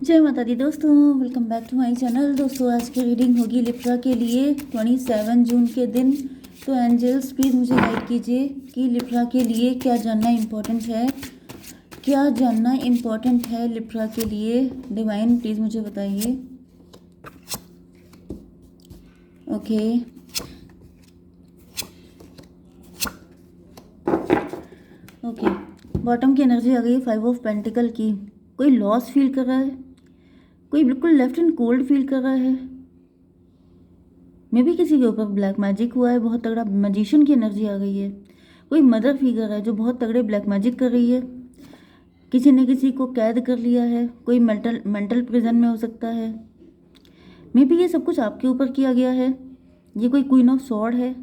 जय माता दी दोस्तों, welcome back to my channel. दोस्तों आज की रीडिंग होगी लिब्रा के लिए 27 जून के दिन। तो एंजल्स प्लीज़ मुझे गाइड कीजिए कि लिब्रा के लिए क्या जानना इम्पोर्टेंट है, क्या जानना इम्पोर्टेंट है लिब्रा के लिए। डिवाइन प्लीज़ मुझे बताइए। ओके बॉटम की एनर्जी आ गई 5 ऑफ पेंटिकल की। कोई लॉस फील कर रहा है, कोई बिल्कुल लेफ्ट एंड कोल्ड फील कर रहा है। मे भी किसी के ऊपर ब्लैक मैजिक हुआ है, बहुत तगड़ा मैजिशियन की एनर्जी आ गई है। कोई मदर फिगर है जो बहुत तगड़े ब्लैक मैजिक कर रही है। किसी ने किसी को कैद कर लिया है, कोई मेंटल प्रिजन में हो सकता है। मे भी ये सब कुछ आपके ऊपर किया गया है। ये कोई क्वीन ऑफ सॉर्ड है।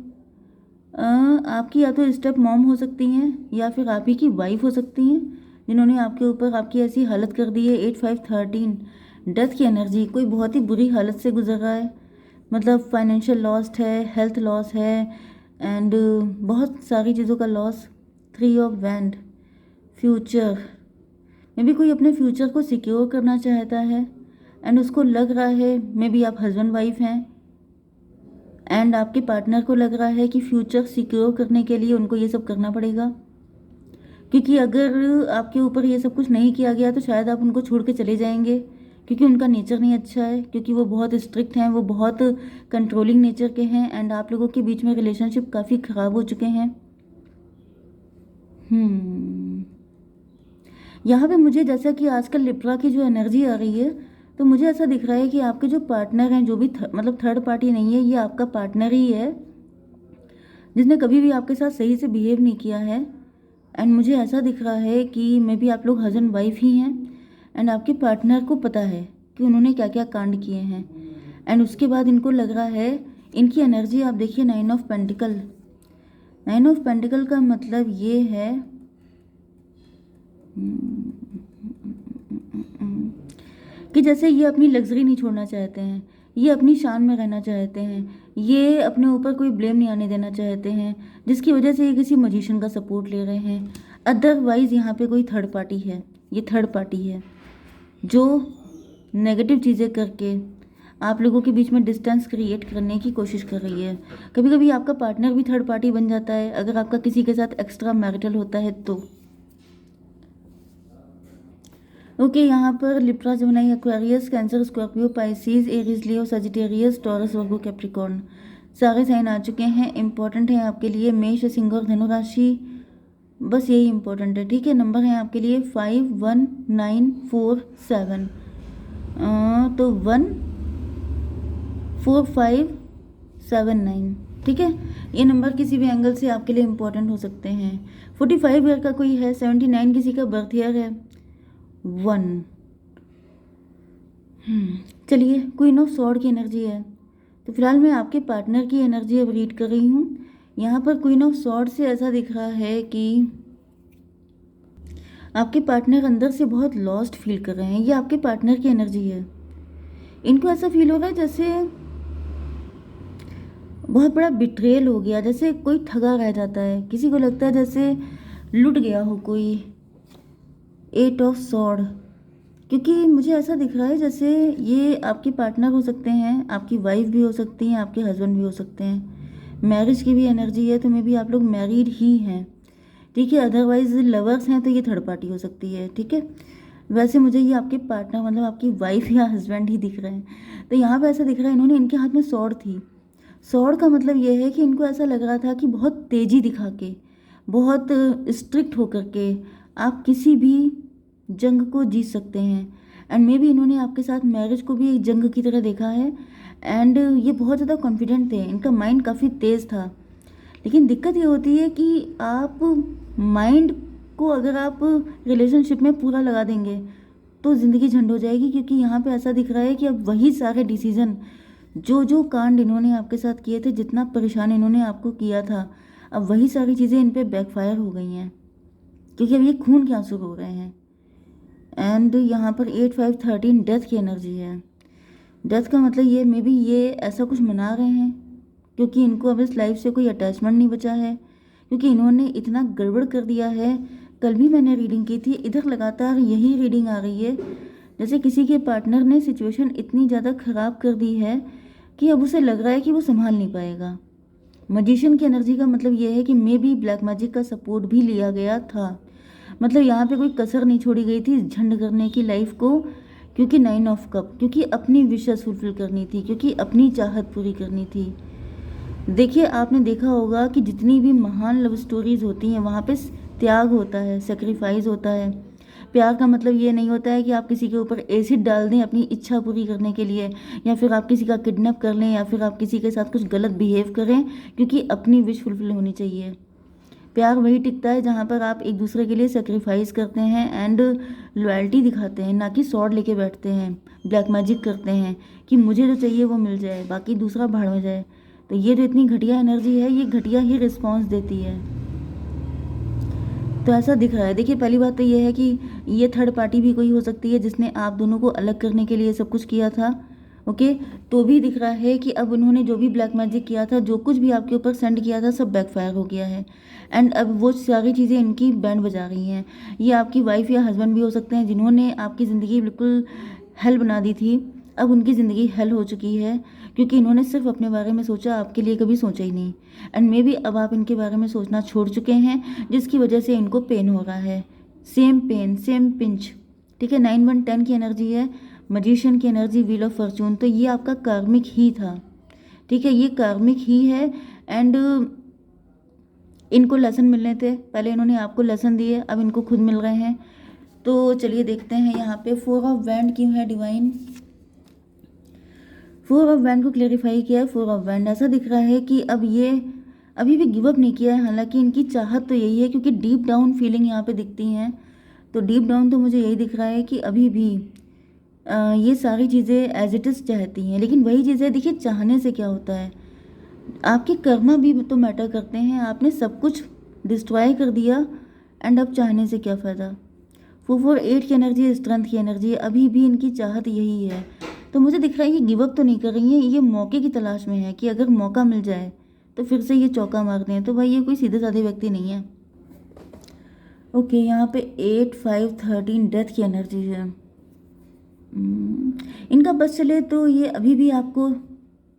आपकी या तो स्टेप मॉम हो सकती हैं या फिर आप ही की वाइफ हो सकती हैं जिन्होंने आपके ऊपर आपकी ऐसी हालत कर दी है। 8 5 13 डेथ की एनर्जी। कोई बहुत ही बुरी हालत से गुजर रहा है, मतलब फाइनेंशियल लॉस है, हेल्थ लॉस है एंड बहुत सारी चीज़ों का loss. 3 of wand, future. May be कोई अपने फ्यूचर को सिक्योर करना चाहता है एंड उसको लग रहा है, मे बी आप हस्बैंड वाइफ हैं एंड आपके पार्टनर को लग रहा है कि फ्यूचर सिक्योर करने के लिए उनको ये सब करना पड़ेगा, क्योंकि अगर आपके ऊपर ये सब कुछ नहीं किया गया तो शायद आप उनको छोड़ के चले जाएंगे, क्योंकि उनका नेचर नहीं अच्छा है, क्योंकि वो बहुत स्ट्रिक्ट हैं, वो बहुत कंट्रोलिंग नेचर के हैं एंड आप लोगों के बीच में रिलेशनशिप काफ़ी ख़राब हो चुके हैं। यहाँ पे मुझे जैसा कि आजकल लिब्रा की जो एनर्जी आ रही है, तो मुझे ऐसा दिख रहा है कि आपके जो पार्टनर हैं, जो भी मतलब थर्ड पार्टी नहीं है, ये आपका पार्टनर ही है जिसने कभी भी आपके साथ सही से बिहेव नहीं किया है। एंड मुझे ऐसा दिख रहा है कि मे बी आप लोग हस्बैंड वाइफ ही हैं एंड आपके पार्टनर को पता है कि उन्होंने क्या क्या कांड किए हैं एंड उसके बाद इनको लग रहा है, इनकी एनर्जी आप देखिए 9 ऑफ पेंटिकल। 9 ऑफ पेंटिकल का मतलब ये है कि जैसे ये अपनी लग्जरी नहीं छोड़ना चाहते हैं, ये अपनी शान में रहना चाहते हैं, ये अपने ऊपर कोई ब्लेम नहीं आने देना चाहते हैं, जिसकी वजह से ये किसी मजिशियन का सपोर्ट ले रहे हैं। अदरवाइज़ यहाँ पे कोई थर्ड पार्टी है, ये थर्ड पार्टी है जो नेगेटिव चीज़ें करके आप लोगों के बीच में डिस्टेंस क्रिएट करने की कोशिश कर रही है। कभी कभी आपका पार्टनर भी थर्ड पार्टी बन जाता है अगर आपका किसी के साथ एक्स्ट्रा मैरिटल होता है तो। ओके यहाँ पर Libra, Gemini, Aquarius, Cancer, Scorpio, Pisces, Aries, Leo, Sagittarius, Taurus, Virgo, Capricorn सारे साइन आ चुके हैं। इंपॉर्टेंट है आपके लिए मेष, सिंह और धनु राशि। बस यही इंपॉर्टेंट है, ठीक है। नंबर है आपके लिए 5 1 9 4 7। तो 1 4 5 7 9, ठीक है। ये नंबर किसी भी एंगल से आपके लिए इंपॉर्टेंट हो सकते हैं। 45 ईयर का कोई है, 79 किसी का बर्थ ईयर है, 1। चलिए, क्वीन ऑफ सॉर्ड की एनर्जी है, तो फिलहाल मैं आपके पार्टनर की एनर्जी अब रीड कर रही हूँ। यहाँ पर क्वीन ऑफ सॉर्ड से ऐसा दिख रहा है कि आपके पार्टनर अंदर से बहुत लॉस्ट फील कर रहे हैं। ये आपके पार्टनर की एनर्जी है। इनको ऐसा फील हो रहा है जैसे बहुत बड़ा बिट्रेल हो गया, जैसे कोई ठगा रह जाता है, किसी को लगता है जैसे लुट गया हो कोई। 8 ऑफ सॉर्ड, क्योंकि मुझे ऐसा दिख रहा है जैसे ये आपके पार्टनर हो सकते हैं, आपकी वाइफ भी हो सकती हैं, आपके हस्बैंड भी हो सकते हैं। मैरिज की भी एनर्जी है, तो मे भी आप लोग मैरिड ही हैं, ठीक है। अदरवाइज लवर्स हैं तो ये थर्ड पार्टी हो सकती है, ठीक है। वैसे मुझे ये आपके पार्टनर मतलब आपकी वाइफ या हस्बैंड ही दिख रहे हैं। तो यहाँ पे ऐसा दिख रहा है, इन्होंने, इनके हाथ में सॉर्ड थी। सॉर्ड का मतलब ये है कि इनको ऐसा लग रहा था कि बहुत तेज़ी दिखा के, बहुत स्ट्रिक्ट होकर के आप किसी भी जंग को जीत सकते हैं। एंड मे बी इन्होंने आपके साथ मैरिज को भी एक जंग की तरह देखा है एंड ये बहुत ज़्यादा कॉन्फिडेंट थे, इनका माइंड काफ़ी तेज़ था। लेकिन दिक्कत ये होती है कि आप माइंड को अगर आप रिलेशनशिप में पूरा लगा देंगे तो ज़िंदगी झंड हो जाएगी, क्योंकि यहाँ पे ऐसा दिख रहा है कि अब वही सारे डिसीज़न, जो जो कांड इन्होंने आपके साथ किए थे, जितना परेशान इन्होंने आपको किया था, अब वही सारी चीज़ें इन पे बैकफायर हो गई हैं, क्योंकि अब ये खून के आंसू हो रहे हैं। एंड यहाँ पर 8 5 13 डेथ की एनर्जी है। डेथ का मतलब ये मे बी ये ऐसा कुछ मना रहे हैं क्योंकि इनको अब इस लाइफ से कोई अटैचमेंट नहीं बचा है, क्योंकि इन्होंने इतना गड़बड़ कर दिया है। कल भी मैंने रीडिंग की थी, इधर लगातार यही रीडिंग आ रही है जैसे किसी के पार्टनर ने सिचुएशन इतनी ज़्यादा ख़राब कर दी है कि अब उसे लग रहा है कि वो संभाल नहीं पाएगा। मजिशियन की एनर्जी का मतलब ये है कि मे बी ब्लैक मैजिक का सपोर्ट भी लिया गया था। मतलब यहाँ पे कोई कसर नहीं छोड़ी गई थी झंड करने की लाइफ को, क्योंकि 9 ऑफ कप, क्योंकि अपनी विशेस फुलफिल करनी थी, क्योंकि अपनी चाहत पूरी करनी थी। देखिए, आपने देखा होगा कि जितनी भी महान लव स्टोरीज होती हैं वहाँ पे त्याग होता है, सेक्रीफाइस होता है। प्यार का मतलब ये नहीं होता है कि आप किसी के ऊपर एसिड डाल दें अपनी इच्छा पूरी करने के लिए, या फिर आप किसी का किडनैप कर लें, या फिर आप किसी के साथ कुछ गलत बिहेव करें क्योंकि अपनी विश फुलफिल होनी चाहिए। प्यार वही टिकता है जहाँ पर आप एक दूसरे के लिए सेक्रीफाइस करते हैं एंड लॉयल्टी दिखाते हैं, ना कि स्वॉर्ड लेके बैठते हैं, ब्लैक मैजिक करते हैं कि मुझे जो चाहिए वो मिल जाए, बाकी दूसरा भाड़ में जाए। तो ये जो इतनी घटिया एनर्जी है, ये घटिया ही रिस्पॉन्स देती है। तो ऐसा दिख रहा है। देखिए, पहली बात तो ये है कि ये थर्ड पार्टी भी कोई हो सकती है जिसने आप दोनों को अलग करने के लिए सब कुछ किया था। ओके, तो भी दिख रहा है कि अब उन्होंने जो भी ब्लैक मैजिक किया था, जो कुछ भी आपके ऊपर सेंड किया था, सब बैकफायर हो गया है। एंड अब वो सारी चीज़ें इनकी बैंड बजा रही हैं। ये आपकी वाइफ या हस्बैंड भी हो सकते हैं जिन्होंने आपकी ज़िंदगी बिल्कुल हेल बना दी थी। अब उनकी ज़िंदगी हेल हो चुकी है क्योंकि इन्होंने सिर्फ अपने बारे में सोचा, आपके लिए कभी सोचा ही नहीं। एंड मे बी अब आप इनके बारे में सोचना छोड़ चुके हैं, जिसकी वजह से इनको पेन हो रहा है। Same pain, same pinch. ठीक है, 9-1-10 की एनर्जी है, मजिशियन की एनर्जी, व्हील ऑफ फॉर्चून। तो ये आपका कार्मिक ही था। ठीक है, ये कार्मिक ही है। एंड इनको लेसन मिलने थे, पहले इन्होंने आपको लेसन दिए, अब इनको खुद मिल रहे हैं। तो चलिए देखते हैं यहाँ पे 4 ऑफ वैंड क्यों है डिवाइन। 4 ऑफ वैंड को क्लेरिफाई किया है। 4 ऑफ वैंड ऐसा दिख रहा है कि अब ये अभी भी गिव अप नहीं किया है, हालांकि इनकी चाहत तो यही है, क्योंकि डीप डाउन फीलिंग यहाँ पे दिखती हैं। तो डीप डाउन तो मुझे यही दिख रहा है कि अभी भी ये सारी चीज़ें एज इट इज़ चाहती हैं। लेकिन वही चीज़ है, देखिए चाहने से क्या होता है, आपके कर्मा भी तो मैटर करते हैं। आपने सब कुछ डिस्ट्रॉय कर दिया एंड अब चाहने से क्या फ़ायदा। 4-4-8 की एनर्जी, स्ट्रेंथ की एनर्जी, अभी भी इनकी चाहत यही है। तो मुझे दिख रहा है ये गिव अप तो नहीं कर रही हैं, ये मौके की तलाश में है कि अगर मौका मिल जाए तो फिर से ये चौका मारते हैं। तो भाई ये कोई सीधे साधे व्यक्ति नहीं है। ओके, यहाँ पे 8-5-13 डेथ की एनर्जी है। इनका बस चले तो ये अभी भी आपको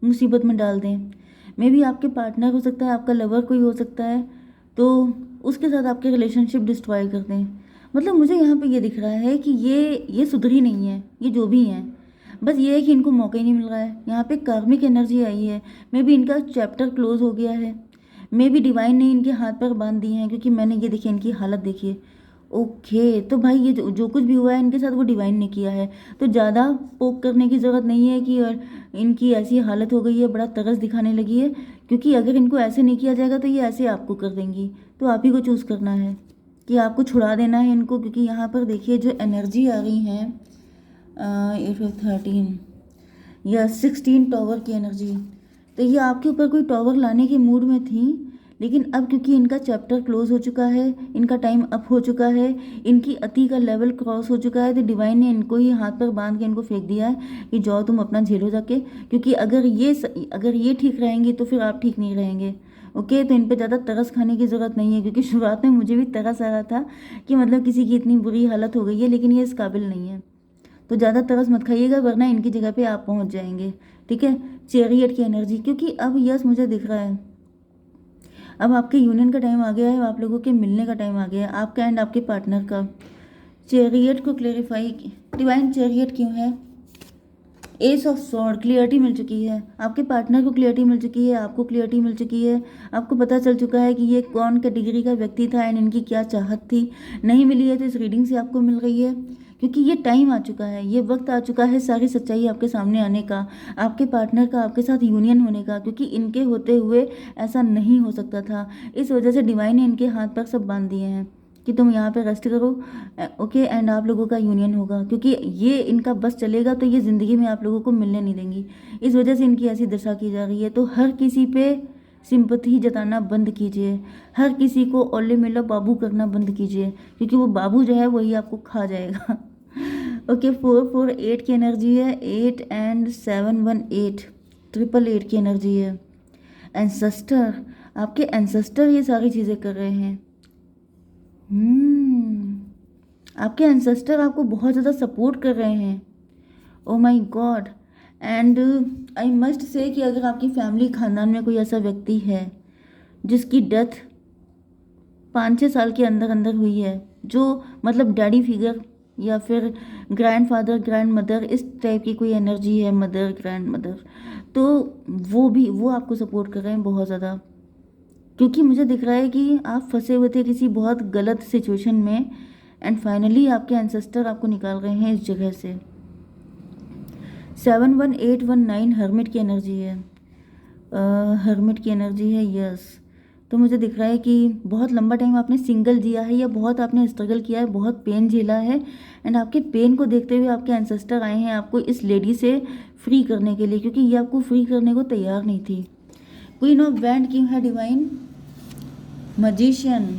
मुसीबत में डाल दें। मे भी आपके पार्टनर हो सकता है, आपका लवर कोई हो सकता है, तो उसके साथ आपके रिलेशनशिप डिस्ट्रॉय कर दें। मतलब मुझे यहाँ पे ये दिख रहा है कि ये सुधरी नहीं है, ये जो भी हैं, बस ये है कि इनको मौका ही नहीं मिल रहा है। यहाँ पे कार्मिक एनर्जी आई है, मे बी इनका चैप्टर क्लोज हो गया है, मे बी डिवाइन ने इनके हाथ पर बांध दिए हैं, क्योंकि मैंने ये देखिए इनकी हालत देखिए। ओके, तो भाई ये जो कुछ भी हुआ है इनके साथ वो डिवाइन ने किया है। तो ज़्यादा पोक करने की ज़रूरत नहीं है कि और इनकी ऐसी हालत हो गई है, बड़ा तरस दिखाने लगी है, क्योंकि अगर इनको ऐसे नहीं किया जाएगा तो ये ऐसे आपको कर देंगी। तो आप ही को चूज़ करना है कि आपको छुड़ा देना है इनको, क्योंकि यहाँ पर देखिए जो एनर्जी आ रही है 8-13 या 16 टॉवर की एनर्जी। तो ये आपके ऊपर कोई टॉवर लाने के मूड में थी, लेकिन अब क्योंकि इनका चैप्टर क्लोज हो चुका है, इनका टाइम अप हो चुका है, इनकी अति का लेवल क्रॉस हो चुका है, तो डिवाइन ने इनको ही हाथ पर बांध के इनको फेंक दिया है कि जाओ तुम अपना झेलो जाके। क्योंकि अगर ये ठीक रहेंगी तो फिर आप ठीक नहीं रहेंगे। ओके, तो इन पे ज़्यादा तरस खाने की ज़रूरत नहीं है, क्योंकि शुरुआत में मुझे भी तरस आ रहा था कि मतलब किसी की इतनी बुरी हालत हो गई है, लेकिन ये इस काबिल नहीं है। तो ज़्यादा तरस मत खाइएगा, वरना इनकी जगह पे आप पहुंच जाएंगे। ठीक है, चैरियट की एनर्जी, क्योंकि अब यस मुझे दिख रहा है अब आपके यूनियन का टाइम आ गया है, आप लोगों के मिलने का टाइम आ गया है, आपका एंड आपके पार्टनर का। चैरियट को क्लेरिफाई, डिवाइन चैरियट क्यों है, एस ऑफ स्वॉर्ड, क्लियरिटी मिल चुकी है, आपके पार्टनर को क्लियरिटी मिल चुकी है, आपको क्लियरिटी मिल चुकी है। आपको पता चल चुका है कि ये कौन कैटेगरी का व्यक्ति था एंड इनकी क्या चाहत थी। नहीं मिली है तो इस रीडिंग से आपको मिल रही है, क्योंकि ये टाइम आ चुका है, ये वक्त आ चुका है सारी सच्चाई आपके सामने आने का, आपके पार्टनर का आपके साथ यूनियन होने का, क्योंकि इनके होते हुए ऐसा नहीं हो सकता था। इस वजह से डिवाइन ने इनके हाथ पर सब बांध दिए हैं कि तुम यहाँ पे रेस्ट करो। ओके, एंड आप लोगों का यूनियन होगा, क्योंकि ये इनका बस चलेगा तो ये ज़िंदगी में आप लोगों को मिलने नहीं देंगी। इस वजह से इनकी ऐसी दशा की जा रही है। तो हर किसी पे सिंपथी जताना बंद कीजिए, हर किसी को ओले मिला बाबू करना बंद कीजिए, क्योंकि वो बाबू जो है वही आपको खा जाएगा। ओके, 4-4-8 की एनर्जी है, 8 एंड 7-1-8, 888 की एनर्जी है। एंसेस्टर, आपके एंसेस्टर ये सारी चीज़ें कर रहे हैं। आपके एंसेस्टर आपको बहुत ज़्यादा सपोर्ट कर रहे हैं। Oh my God. And I must say कि अगर आपकी फैमिली खानदान में कोई ऐसा व्यक्ति है जिसकी डेथ 5-6 साल के अंदर अंदर हुई है, जो मतलब डैडी फिगर या फिर ग्रैंडफादर ग्रैंड मदर इस टाइप की कोई एनर्जी है, मदर ग्रैंड मदर, तो वो आपको सपोर्ट कर रहे हैं बहुत ज़्यादा। क्योंकि मुझे दिख रहा है कि आप फंसे हुए थे किसी बहुत गलत सिचुएशन में, एंड फाइनली आपके एंसेस्टर आपको निकाल रहे हैं इस जगह से। 71819 हर्मिट की एनर्जी है। हर्मिट की एनर्जी है, यस। तो मुझे दिख रहा है कि बहुत लंबा टाइम आपने सिंगल जिया है या बहुत आपने स्ट्रगल किया है, बहुत पेन झेला है, एंड आपके पेन को देखते हुए आपके एंसेस्टर आए हैं आपको इस लेडी से फ्री करने के लिए, क्योंकि ये आपको फ्री करने को तैयार नहीं थी। क्वीन ऑफ बैंड किंग है डिवाइन मैजिशियन।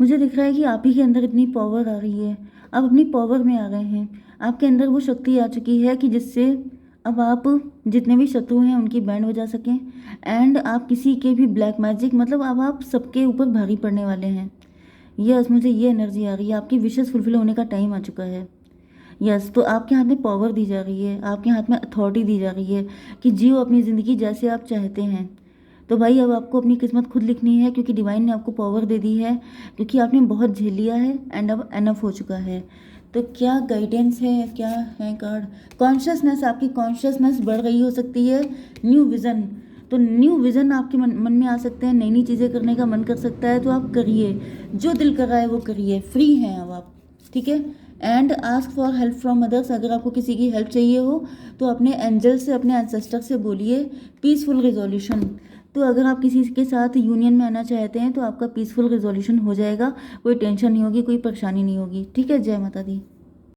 मुझे दिख रहा है कि आप ही के अंदर इतनी पावर आ रही है, आप अपनी पावर में आ गए हैं, आपके अंदर वो शक्ति आ चुकी है कि जिससे अब आप जितने भी शत्रु हैं उनकी बैंड बजा सकें, एंड आप किसी के भी ब्लैक मैजिक मतलब अब आप सबके ऊपर भारी पड़ने वाले हैं। यस, मुझे ये एनर्जी आ रही है, आपकी विशेष फुलफिल होने का टाइम आ चुका है। यस, तो आपके हाथ में पावर दी जा रही है, आपके हाथ में अथॉरिटी दी जा रही है कि जियो अपनी ज़िंदगी जैसे आप चाहते हैं। तो भाई अब आपको अपनी किस्मत खुद लिखनी है, क्योंकि डिवाइन ने आपको पावर दे दी है, क्योंकि आपने बहुत झेल लिया है एंड अब एनफ हो चुका है। तो क्या गाइडेंस है, क्या है कार्ड? कॉन्शियसनेस, आपकी कॉन्शियसनेस बढ़ रही हो सकती है। न्यू विज़न, तो न्यू विज़न आपके मन में आ सकते हैं, नई नई चीज़ें करने का मन कर सकता है, तो आप करिए, जो दिल कर रहा है वो करिए, फ्री हैं अब आप, ठीक है। And ask for help from others, अगर आपको किसी की हेल्प चाहिए हो तो अपने एंजल से, अपने एंसेस्टर से बोलिए। पीसफुल रिजोल्यूशन, तो अगर आप किसी के साथ यूनियन में आना चाहते हैं तो आपका पीसफुल रिजोल्यूशन हो जाएगा, कोई टेंशन नहीं होगी, कोई परेशानी नहीं होगी, ठीक है। जय माता दी।